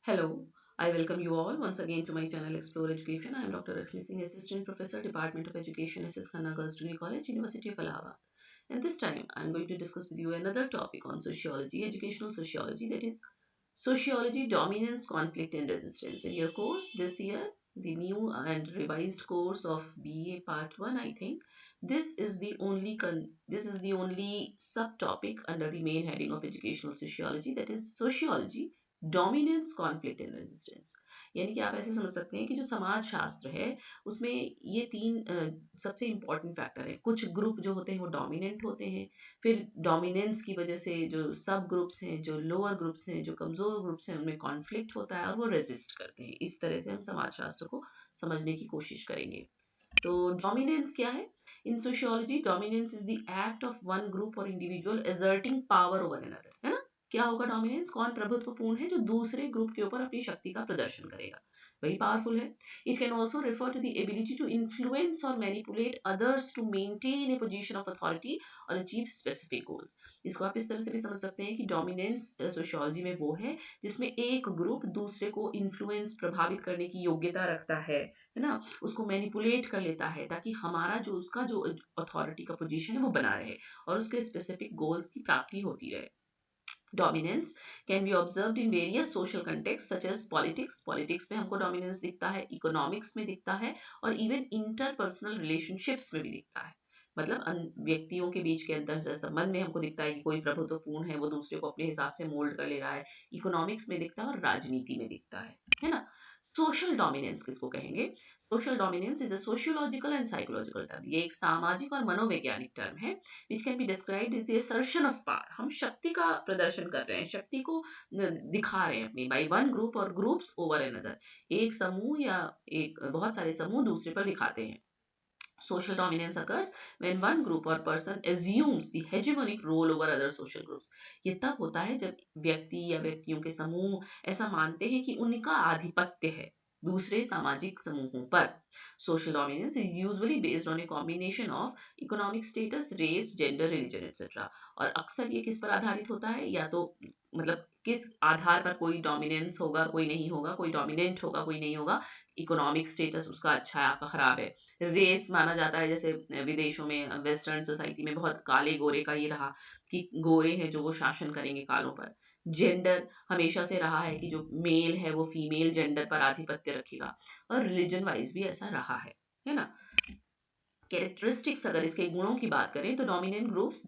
Hello, I welcome you all once again to my channel Explore Education. I am Dr. Rashmi Singh, Assistant Professor, Department of Education, SS Khanna Girls Degree College, University of Allahabad. And this time I am going to discuss with you another topic on sociology, educational sociology, that is Sociology, Dominance, Conflict and Resistance. In your course this year, the new and revised course of BA Part 1, I think, this is the only subtopic under the main heading of educational sociology, that is sociology, dominance conflict and resistance. यानी कि आप ऐसे समझ सकते हैं कि जो समाज शास्त्र है उसमें ये तीन सबसे इंपॉर्टेंट फैक्टर है। कुछ ग्रुप जो होते हैं वो डोमिनेंट होते हैं, फिर डोमिनेंस की वजह से जो सब ग्रुप्स हैं, जो लोअर ग्रुप्स हैं, जो कमजोर ग्रुप्स हैं, उनमें कॉन्फ्लिक्ट होता है और वो रेजिस्ट करते हैं। इस तरह से हम समाज शास्त्र को समझने की कोशिश करेंगे। तो डोमिनेंस क्या है? In sociology dominance is the act of one group or individual asserting power over another, है ना? क्या होगा डोमिनेंस? कौन प्रभुत्वपूर्ण है? जो दूसरे ग्रुप के ऊपर अपनी शक्ति का प्रदर्शन करेगा, वही पावरफुल है। It can also refer to the ability to influence or manipulate others to maintain a position of authority or achieve specific goals. इसको आप इस तरह से भी समझ सकते हैं कि डोमिनेंस सोशियोलॉजी में वो है जिसमें एक ग्रुप दूसरे को इन्फ्लुएंस, प्रभावित करने की योग्यता रखता है ना? उसको मैनिपुलेट कर लेता है ताकि हमारा जो उसका जो अथॉरिटी का पोजीशन है वो बना रहे और उसके स्पेसिफिक गोल्स की प्राप्ति होती रहे। Dominance can be observed in various social context such as politics. Politics में हमको डोमिनेंस दिखता है, इकोनॉमिक्स में दिखता है और इवन इंटरपर्सनल रिलेशनशिप्स में भी दिखता है। मतलब व्यक्तियों के बीच के अंतर संबंध में हमको दिखता है कि कोई प्रभुत्वपूर्ण है, वो दूसरे को अपने हिसाब से मोल्ड कर ले रहा है। इकोनॉमिक्स में दिखता है और राजनीति में दिखता है ना? सोशल डोमिनेंस किसको कहेंगे? Social dominance is a sociological and psychological term. ये एक सामाजिक और मनोवैज्ञानिक टर्म है which can be described as the assertion of power। हम शक्ति का प्रदर्शन कर रहे हैं, शक्ति को दिखा रहे हैं अपनी, by one group और groups over another। एक समूह या एक बहुत सारे समूह दूसरे पर दिखाते हैं। Social dominance occurs when one group or person assumes the hegemonic role over other social groups। ये तब होता है जब व्यक्ति या व्यक्तियों के समूह ऐसा मानते हैं कि उनका आधिपत्य है दूसरे सामाजिक समूहों पर। Social dominance is usually based on a combination of economic status, race, gender, religion, etc। और अक्सर ये किस पर आधारित होता है? या तो मतलब किस आधार पर कोई डोमिनेंस होगा, कोई नहीं होगा, कोई डोमिनेंट होगा, कोई नहीं होगा। इकोनॉमिक स्टेटस उसका अच्छा है, आपका खराब है। रेस माना जाता है, जैसे विदेशों में, वेस्टर्न सोसाइटी में बहुत काले गोरे का ये रहा कि गोरे हैं जो वो शासन करेंगे कालों पर। जेंडर हमेशा से रहा है कि जो मेल है वो फीमेल जेंडर पर आधिपत्य रखेगा और रिलीजन वाइज भी ऐसा रहा है ना? कैरेक्टरिस्टिक्स, अगर इसके गुणों की बात करें तो डोमिनेंट ग्रुप्स,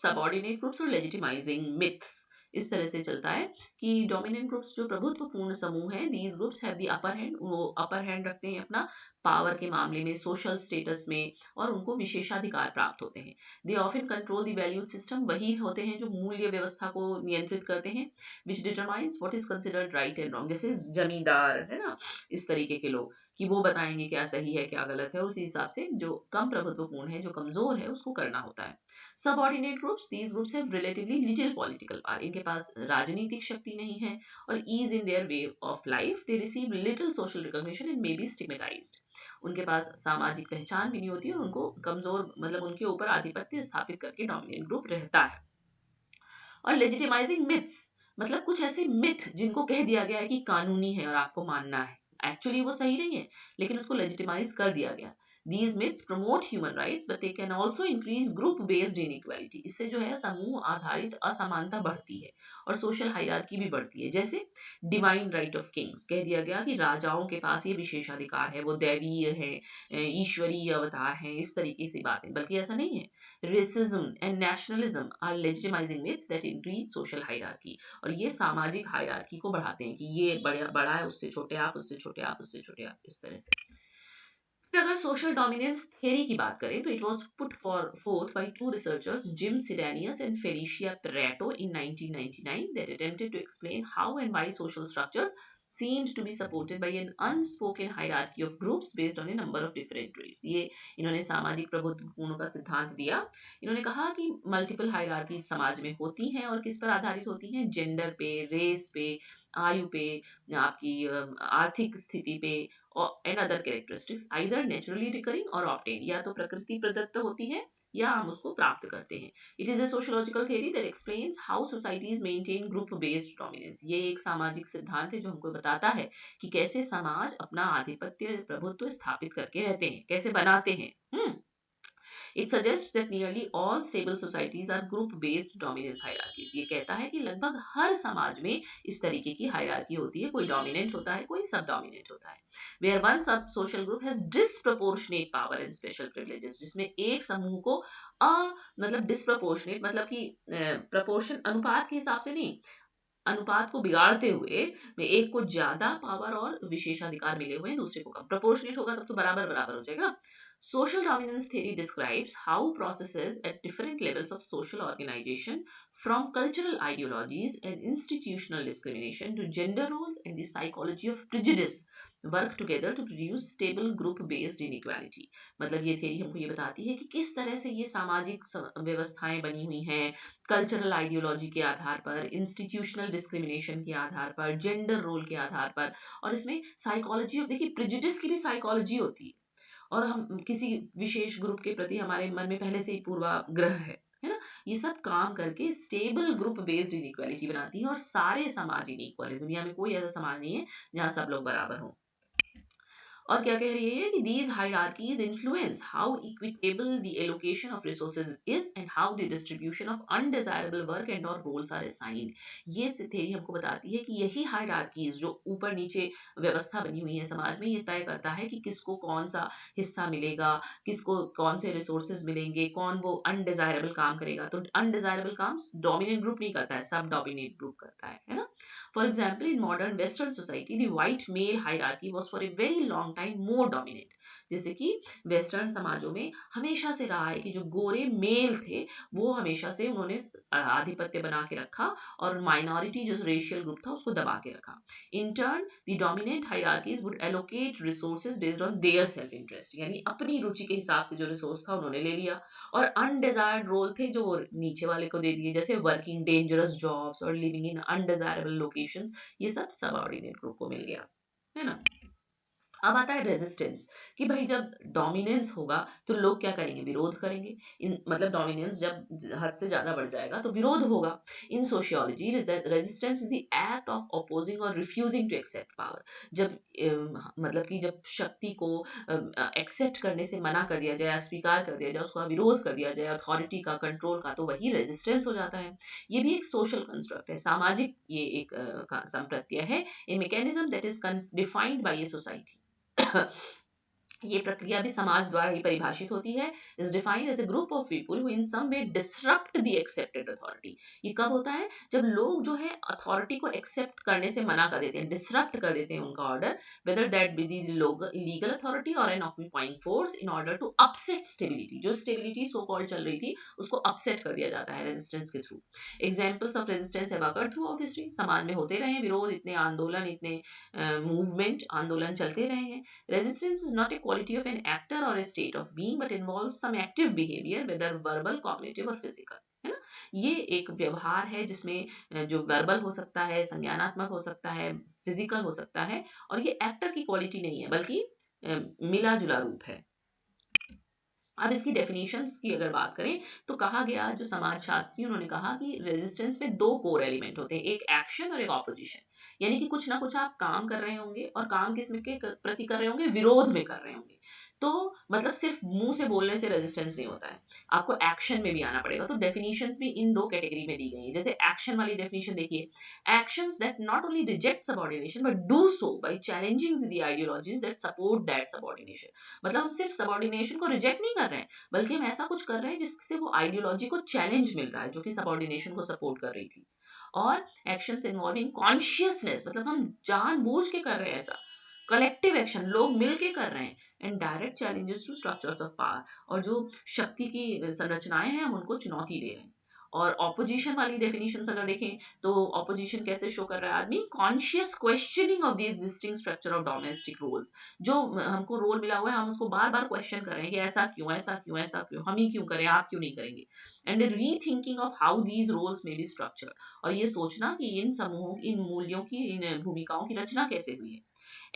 सबऑर्डिनेट ग्रुप्स और लेजिटिमाइजिंग मिथ्स। इस तरह से चलता है कि डोमिनेंट ग्रुप्स जो प्रभुत्वपूर्ण समूह हैं, these groups have the upper hand. वो अपर हैंड रखते हैं अपना पावर के मामले में, सोशल स्टेटस में, और उनको विशेषाधिकार प्राप्त होते हैं। They often control the valued system. वही होते हैं जो मूल्य व्यवस्था को नियंत्रित करते हैं। विच determines what is considered right and wrong. जैसे जमींदार है ना, इस तरीके के लोग कि वो बताएंगे क्या सही है क्या गलत है, उसी हिसाब से जो कम प्रभुत्वपूर्ण है, जो कमजोर है, उसको करना होता है। Subordinate groups, these groups have relatively little political power. इनके पास राजनीतिक शक्ति नहीं है और ease in their way of life. They receive little social recognition and may be stigmatized. उनके पास सामाजिक पहचान भी नहीं होती और उनको कमजोर, मतलब उनके ऊपर आधिपत्य स्थापित करके डोमिनेंट ग्रुप रहता है। और लेजिटिमाइजिंग मिथ्स, मतलब कुछ ऐसे मिथ जिनको कह दिया गया है कि कानूनी है और आपको मानना है, एक्चुअली वो सही नहीं है लेकिन उसको लेजिटिमाइज कर दिया गया। These myths promote human rights, but they can also increase group-based inequality। इससे जो है समूह आधारित असमानता बढ़ती है और सोशल हायरार्की भी बढ़ती है। जैसे डिवाइन राइट ऑफ किंग्स, कह दिया गया कि राजाओं के पास ये विशेषाधिकार है, वो दैवीय है, ईश्वरीय अवतार हैं, इस तरीके से बातें, बल्कि ऐसा नहीं है। Racism and nationalism are legitimizing myths that increase social hierarchy। और ये सामाजिक हायरार्की को बढ़ाते हैं कि ये बड़ा बड़ा है, उससे छोटे आप, उससे छोटे आप, उससे छोटे आप, इस तरह से। फिर अगर सोशल डोमिनेंस थ्योरी की बात करें तो it was put forth by two researchers, Jim Sidanius and Felicia Pareto, in 1999, that attempted to explain how and why social structures seemed to be supported by an unspoken hierarchy of groups based on a number of different traits। ये इन्होंने सामाजिक प्रभुत्वपूर्ण का सिद्धांत दिया। इन्होंने कहा कि multiple hierarchy समाज में होती हैं और किस पर आधारित होती हैं? जेंडर पे, रेस पे, आयु पे, आपकी आर्थिक स्थिति पे, और and other characteristics, either naturally recurring और ऑब्टेन्ड। या तो प्रकृति प्रदत्त होती है या हम उसको प्राप्त करते हैं। It is a sociological theory that explains how societies maintain group based dominance. ये एक सामाजिक सिद्धांत है जो हमको बताता है कि कैसे समाज अपना आधिपत्य प्रभुत्व स्थापित करके रहते हैं, कैसे बनाते हैं। It suggests that nearly all stable societies are group-based dominance hierarchies. ये कहता है कि लगभग हर समाज में इस तरीके की हायरार्की होती है, कोई डोमिनेंट होता है, कोई सब डोमिनेंट होता है। Where one sub social group has disproportionate power and special privileges, जिसमें एक समूह को मतलब डिस्प्रपोर्शनेट मतलब कि प्रपोर्शन अनुपात के हिसाब से नहीं, अनुपात को बिगाड़ते हुए में एक को ज्यादा पावर और विशेषाधिकार मिले हुए हैं, दूसरे को कम। प्रोपोर्शनेट होगा तब तो बराबर बराबर हो जाएगा ना। Social dominance theory describes how processes at different levels of social organization, from cultural ideologies and institutional discrimination to gender roles and the psychology of prejudice, work together to produce stable group based inequality. मतलब ये theory हमको ये बताती है कि किस तरह से ये सामाजिक व्यवस्थाएं बनी हुई हैं, कल्चरल आइडियोलॉजी के आधार पर, इंस्टीट्यूशनल डिस्क्रिमिनेशन के आधार पर, जेंडर रोल के आधार पर, और इसमें साइकोलॉजी ऑफ, देखिए प्रिजुडिस की भी साइकोलॉजी होती है, और हम किसी विशेष ग्रुप के प्रति हमारे मन में पहले से ही पूर्वाग्रह है ना। ये सब काम करके स्टेबल ग्रुप बेस्ड इनइक्वालिटी बनाती है, और सारे समाज इनइक्वल है, दुनिया में कोई ऐसा समाज नहीं है जहाँ सब लोग बराबर हों। और क्या कह रही है कि these hierarchies influence how equitable the allocation of resources is and how the distribution of undesirable work and or roles are assigned. ये थ्योरी हमको बताती है कि यही हायरार्कीज जो ऊपर नीचे व्यवस्था बनी हुई है समाज में, ये तय करता है कि किसको कौन सा हिस्सा मिलेगा, किसको कौन से रिसोर्सेज मिलेंगे, कौन वो अनडिजायरेबल काम करेगा। तो अनडिजायरेबल काम डोमिनेंट ग्रुप नहीं करता है, सब डोमिनेंट ग्रुप करता है ना। For example, in modern Western society, the white male hierarchy was for a very long time more dominant. जैसे कि वेस्टर्न समाजों में हमेशा से रहा है कि जो गोरे मेल थे वो हमेशा से उन्होंने आधिपत्य बना के रखा, और माइनॉरिटी जो रेशियल ग्रुप था उसको दबा के रखा। In turn the dominant hierarchies would allocate resources based on their self interest, यानी अपनी रुचि के हिसाब से जो रिसोर्स था उन्होंने ले लिया, और अनडिजायर्ड रोल थे जो वो नीचे वाले को दे दिए, जैसे वर्किंग डेंजरस जॉब्स और लिविंग इन अनडिजायरेबल लोकेशंस, ये सब सबऑर्डिनेट ग्रुप को मिल गया, है ना। अब आता है रेजिस्टेंस, कि भाई जब डोमिनेंस होगा तो लोग क्या करेंगे, विरोध करेंगे। मतलब डोमिनेंस जब हद से ज्यादा बढ़ जाएगा तो विरोध होगा। इन sociology resistance is the act of opposing और रिफ्यूजिंग टू एक्सेप्ट पावर। जब मतलब कि जब शक्ति को एक्सेप्ट करने से मना कर दिया जाए, अस्वीकार कर दिया जाए, उसका विरोध कर दिया जाए अथॉरिटी का, कंट्रोल का, तो वही रेजिस्टेंस हो जाता है। ये भी एक सोशल कंस्ट्रक्ट है, सामाजिक ये एक संप्रत्यय है, a mechanism that is defined by a society. ये प्रक्रिया भी समाज द्वारा ही परिभाषित होती है। Is defined as a group of people who in some way disrupt the accepted authority. ये कब होता है, जब लोग जो है अथॉरिटी को एक्सेप्ट करने से मना कर देते हैं, डिसरप्ट कर देते हैं उनका order, whether that be the legal authority or an occupying force, in order to upset stability. जो स्टेबिलिटी सो कॉल्ड चल रही थी उसको अपसेट कर दिया जाता है रेजिस्टेंस के through. Examples of resistance have occurred through out history. समाज में होते रहे विरोध, इतने आंदोलन, इतने मूवमेंट आंदोलन चलते रहे हैं। Resistance is not a quality of an actor or a state of being, but involves some active behavior, whether verbal, cognitive or physical. है ना। ये एक व्यवहार है जिसमें जो वर्बल हो सकता है, संज्ञानात्मक हो सकता है, फिजिकल हो सकता है, और ये एक्टर की क्वालिटी नहीं है बल्कि मिला जुला रूप है। अब इसकी डेफिनेशंस की अगर बात करें तो कहा गया, जो समाजशास्त्री उन्होंने कहा कि रेजिस्टेंस में दो कोर एलिमेंट होते हैं, एक एक्शन और एक ऑपोजिशन। यानी कि कुछ ना कुछ आप काम कर रहे होंगे, और काम किस में के प्रति कर रहे होंगे, विरोध में कर रहे होंगे। तो मतलब सिर्फ मुंह से बोलने से रेजिस्टेंस नहीं होता है, आपको एक्शन में भी आना पड़ेगा। तो डेफिनेशंस भी इन दो कैटेगरी में दी गई है। जैसे एक्शन वाली डेफिनेशन देखिए, actions that not only reject subordination but do so by challenging the ideologies that support that subordination. मतलब हम सिर्फ सबऑर्डिनेशन को रिजेक्ट नहीं कर रहे हैं, बल्कि हम ऐसा कुछ कर रहे हैं जिससे वो आइडियोलॉजी को चैलेंज मिल रहा है जो कि सबऑर्डिनेशन को सपोर्ट कर रही थी। और एक्शंस इन्वॉल्विंग कॉन्शियसनेस, मतलब हम जानबूझ के कर रहे हैं ऐसा, कलेक्टिव एक्शन, लोग मिलके कर रहे हैं, and direct challenges to structures of power, और जो शक्ति की संरचनाएं हैं हम उनको चुनौती दे रहे हैं। और ऑपोजिशन वाली डेफिनेशन अगर देखें तो ऑपोजिशन कैसे शो कर रहा है, आदमी conscious questioning of the existing structure of domestic roles. जो हमको रोल मिला हुआ है हम उसको बार बार क्वेश्चन कर रहे हैं कि ऐसा क्यों, ऐसा क्यों, ऐसा क्यों, हम ही क्यों करें, आप क्यों नहीं करेंगे। And rethinking of how these roles may be structure, और ये सोचना कि इन समूहों, इन मूल्यों की, इन भूमिकाओं की रचना कैसे हुई है।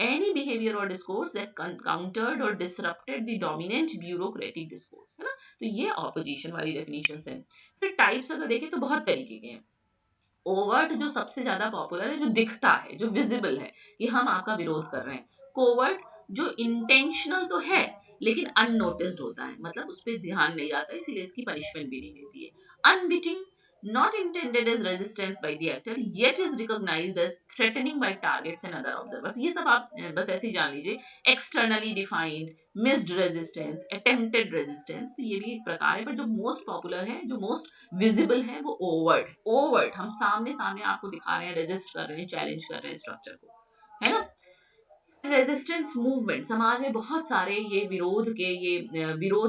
एनी बिहेवियर और डिस्कोर्स दैट काउंटर्ड और disrupted the dominant bureaucratic discourse, है ना। तो ये ऑपोजिशन वाली डेफिनेशंस हैं। फिर टाइप्स अगर देखें तो बहुत तरीके के हैं। ओवर्ट जो सबसे ज्यादा पॉपुलर है, जो दिखता है, जो विजिबल है कि हम आपका विरोध कर रहे हैं। कोवर्ट जो इंटेंशनल तो है लेकिन अननोटिस्ड होता है, मतलब उस पर ध्यान नहीं जाता, इसीलिए इसकी पनिशमेंट भी नहीं मिलती है। अनविटिंग, not intended as resistance by the actor yet is recognized as threatening by targets and other observers। ये सब आप बस ऐसे ही जान लीजिए। externally defined, missed resistance, attempted resistance, तो ये भी एक प्रकार है, पर जो मोस्ट पॉपुलर है, जो मोस्ट विजिबल है, वो ओवर्ट। ओवर्ट हम सामने सामने आपको दिखा रहे हैं, रेजिस्ट कर रहे हैं, चैलेंज कर रहे हैं स्ट्रक्चर को, है ना। रेजिस्टेंस मूवमेंट, समाज में बहुत सारे ये विरोध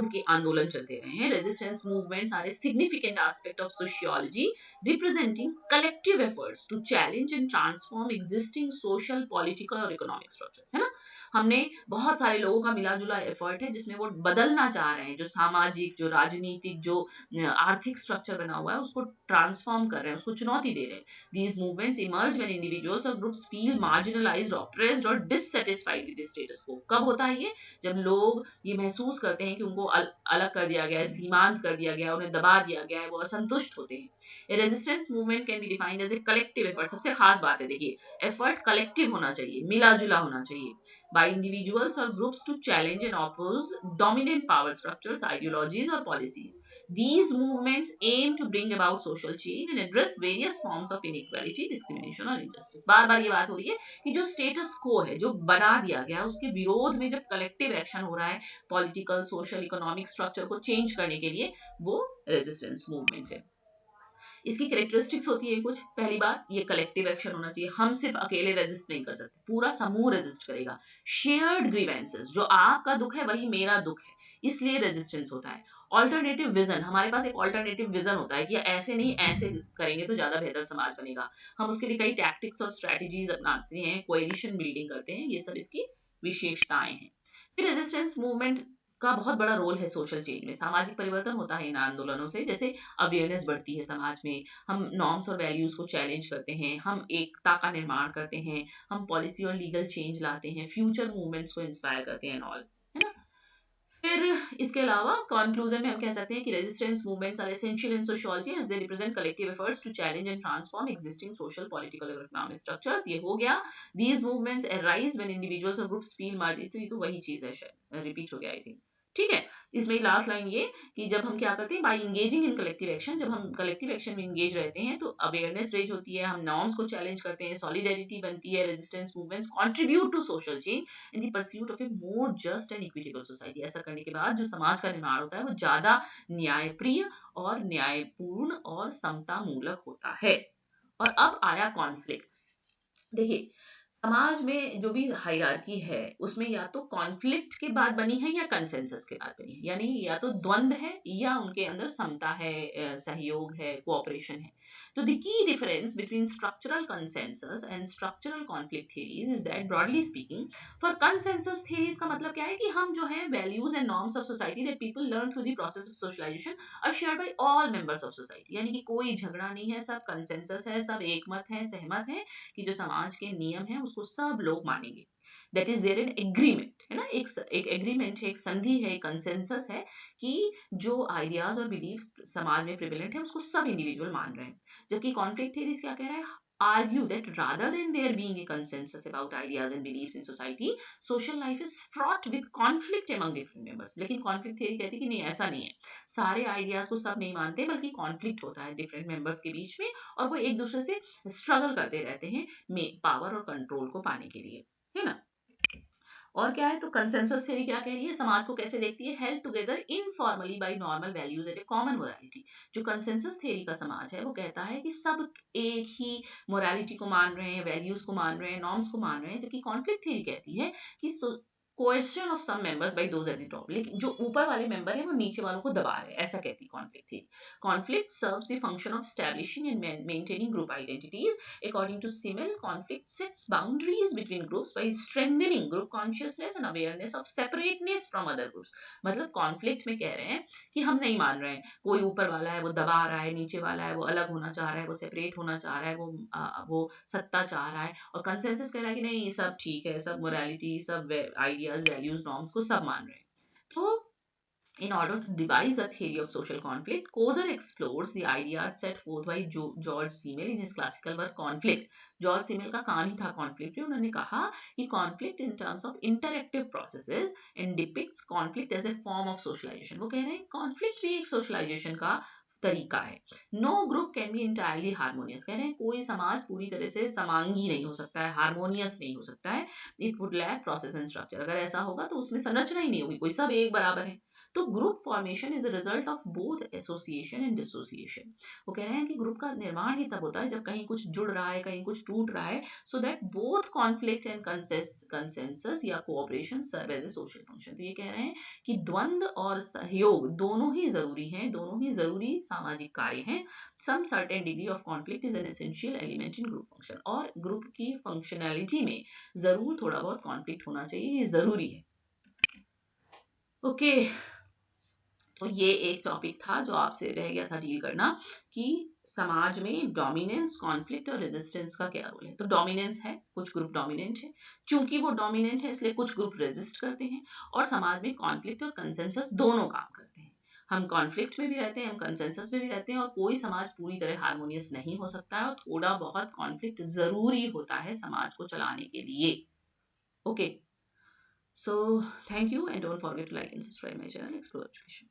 के आंदोलन चलते रहे हैं। Resistance movements are a significant aspect of sociology representing collective efforts to challenge and transform existing social, political और इकोनॉमिक स्ट्रक्चर्स, है ना। हमने बहुत सारे लोगों का मिला जुला एफर्ट है जिसमें वो बदलना चाह रहे हैं, जो सामाजिक, जो राजनीतिक, जो आर्थिक स्ट्रक्चर बना हुआ है उसको ट्रांसफॉर्म कर रहे हैं, उसको चुनौती दे रहे हैं। These movements emerge when individuals or groups feel marginalized, oppressed or dissatisfied with the status quo। कब होता है ये? जब लोग ये महसूस करते हैं कि उनको अलग कर दिया गया है, सीमांत कर दिया गया है, उन्हें दबा दिया गया है, वो असंतुष्ट होते हैं। A resistance movement can be defined as a collective effort। सबसे खास बात है, देखिए, एफर्ट कलेक्टिव होना चाहिए, मिला जुला होना चाहिए, by individuals or groups to challenge and oppose dominant power structures, ideologies or policies। These movements aim to bring about social change and address various forms of inequality, discrimination और injustice। बार बार ये बात हो रही है कि जो स्टेटस को है, जो बना दिया गया, उसके विरोध में जब कलेक्टिव एक्शन हो रहा है पॉलिटिकल, सोशल, इकोनॉमिक स्ट्रक्चर को चेंज करने के लिए, वो रेजिस्टेंस मूवमेंट है। इसकी कैरेक्टरिस्टिक्स होती है कुछ। पहली बात, ये कलेक्टिव एक्शन होना चाहिए, हम सिर्फ अकेले रेजिस्ट नहीं कर सकते, पूरा समूह रेजिस्ट करेगा। शेयर्ड ग्रीवेंसेस, जो आपका दुख है वही मेरा दुख है, इसलिए रेजिस्टेंस होता है। ऑल्टरनेटिव विजन, हमारे पास एक ऑल्टरनेटिव विजन होता है कि ऐसे नहीं, ऐसे करेंगे तो ज्यादा बेहतर समाज बनेगा। हम उसके लिए कई टैक्टिक्स और स्ट्रेटेजीज अपनाते हैं, कोएलिशन बिल्डिंग करते हैं, ये सब इसकी विशेषताएं हैं। फिर रेजिस्टेंस मूवमेंट का बहुत बड़ा रोल है सोशल चेंज में। सामाजिक परिवर्तन होता है इन आंदोलनों से, जैसे अवेयरनेस बढ़ती है समाज में, हम नॉर्म्स और वैल्यूज को चैलेंज करते हैं, हम एकता का निर्माण करते हैं, हम पॉलिसी और लीगल चेंज लाते हैं, फ्यूचर मूवमेंट्स को इंस्पायर करते हैं ऑल, है ना। फिर इसके अलावा कंक्लूजन में हम कह सकते हैं कि resistance movement are essential in sociology as they represent collective efforts to challenge and transform existing social, political और इकोनॉमिक स्ट्रक्चर्स। ये हो गया। These movements arise when individuals और ग्रुप्स फील मार्जिन, तो वही चीज है, शायद रिपीट हो गया आई थिंक। ठीक है। इसमें लास्ट लाइन ये कि जब हम क्या करते हैं, by engaging in collective action, जब हम कलेक्टिव एक्शन में इंगेज रहते हैं तो अवेयरनेस रेज होती है, हम नॉर्म्स को चैलेंज करते हैं, सॉलिडेरिटी बनती है, resistance movements contribute to social change in the pursuit of a more just and equitable society. ऐसा करने के बाद जो समाज का निर्माण होता है वो ज्यादा न्यायप्रिय और न्यायपूर्ण और समता मूलक होता है। और अब आया कॉन्फ्लिक्ट। देखिए, समाज में जो भी हायरार्की है उसमें या तो कॉन्फ्लिक्ट के बाद बनी है या कंसेंसस के बाद बनी है, यानी या तो द्वंद्व है या उनके अंदर समता है, सहयोग है, कोऑपरेशन है। तो the key difference between structural consensus and structural conflict theories is that broadly speaking, for consensus theories का मतलब क्या है कि हम जो है values and norms of society that people learn through the process of socialization are shared by all members of society. यानी कि कोई झगड़ा नहीं है, सब कंसेंसस है, सब एकमत है, सहमत है कि जो समाज के नियम है उसको सब लोग मानेंगे। That is there an agreement, है ना, एक एग्रीमेंट है, एक संधि है, एक कंसेंसस है कि जो आइडियाज और बिलीव्स समाज में प्रिवेलेंट है उसको सब इंडिविजुअल मान रहे हैं। जबकि कॉन्फ्लिक्ट थ्योरीज क्या कह रहा है, argue that rather than there being a consensus about ideas and beliefs in society, social life is fraught with conflict among different members। लेकिन कॉन्फ्लिक्ट थ्योरी कहती है कि नहीं, ऐसा नहीं है, सारे आइडियाज को सब नहीं मानते, बल्कि कॉन्फ्लिक्ट होता है डिफरेंट मेंबर्स के बीच में, और वो एक दूसरे से स्ट्रगल करते रहते हैं पावर और कंट्रोल को पाने के लिए, है ना। और क्या है, तो कंसेंसस थ्योरी क्या कह रही है, समाज को कैसे देखती है, held together informally by normal values at a common morality. जो कंसेंसस थ्योरी का समाज है वो कहता है कि सब एक ही मोरालिटी को मान रहे हैं, वैल्यूज को मान रहे हैं, नॉर्म्स को मान रहे हैं। जबकि कॉन्फ्लिक्ट थ्योरी कहती है कि coercion of some members by those at the top, लेकिन जो ऊपर वाले मेंबर है वो नीचे वालों को दबा रहे हैं, ऐसा कहती कॉन्फ्लिक्ट थी। Conflict serves the function of establishing and maintaining group identities. According to Simmel, conflict sets boundaries between groups by strengthening group consciousness and awareness of separateness from other groups. मतलब कॉन्फ्लिक्ट में कह रहे हैं कि हम नहीं मान रहे हैं, कोई ऊपर वाला है वो दबा रहा है, नीचे वाला है वो अलग होना चाह रहा है, वो सेपरेट होना चाह रहा है, वो सत्ता चाह रहा है, और कंसेंसस कह रहा है कि नहीं ये सब ठीक है, सब मोरालिटी, सब आइडियाज, वैल्यूज, नॉर्म्स को सब मान रहे हैं। तो in order to devise a theory of social conflict, Koser explores the ideas set forth by George Simmel in his classical work Conflict. George Simmel का काम ही था कॉन्फ्लिक्ट पे। उन्होंने कहा कि conflict in terms of interactive processes and depicts conflict as a form of socialization. वो कह रहे हैं कॉन्फ्लिक्ट भी एक सोशलाइजेशन का तरीका है। No group can be entirely harmonious, कह रहे हैं कोई समाज पूरी तरह से समांगी नहीं हो सकता है, हारमोनियस नहीं हो सकता है। It would lack process and structure, अगर ऐसा होगा तो उसमें संरचना ही नहीं होगी, कोई सब एक बराबर है। तो group formation is a result of both association and dissociation. वो कह रहे हैं कि ग्रुप का निर्माण ही तब होता है जब कहीं कुछ जुड़ रहा है, कहीं कुछ टूट रहा है, so that both conflict and consensus या cooperation serve as a social function. तो ये कह रहे हैं कि द्वंद्व और सहयोग दोनों ही जरूरी हैं, दोनों ही जरूरी सामाजिक कार्य हैं। Some certain degree of conflict is an essential element in group function, और ग्रुप की फंक्शनैलिटी में जरूर थोड़ा बहुत कॉन्फ्लिक्ट होना चाहिए, ये जरूरी है। ओके, तो ये एक टॉपिक था जो आपसे रह गया था डील करना, कि समाज में डोमिनेंस, कॉन्फ्लिक्ट और रेजिस्टेंस का क्या रोल है। तो डोमिनेंस है, कुछ ग्रुप डोमिनेंट है, चूंकि वो डोमिनेंट है इसलिए कुछ ग्रुप रेजिस्ट करते हैं, और समाज में कॉन्फ्लिक्ट और कंसेंसस दोनों काम करते हैं। हम कॉन्फ्लिक्ट में भी रहते हैं, हम कंसेंसस में भी रहते हैं, और कोई समाज पूरी तरह हारमोनियस नहीं हो सकता है, और थोड़ा बहुत कॉन्फ्लिक्ट जरूरी होता है समाज को चलाने के लिए। Okay, so thank you and don't forget to like and subscribe my channel Explore Education.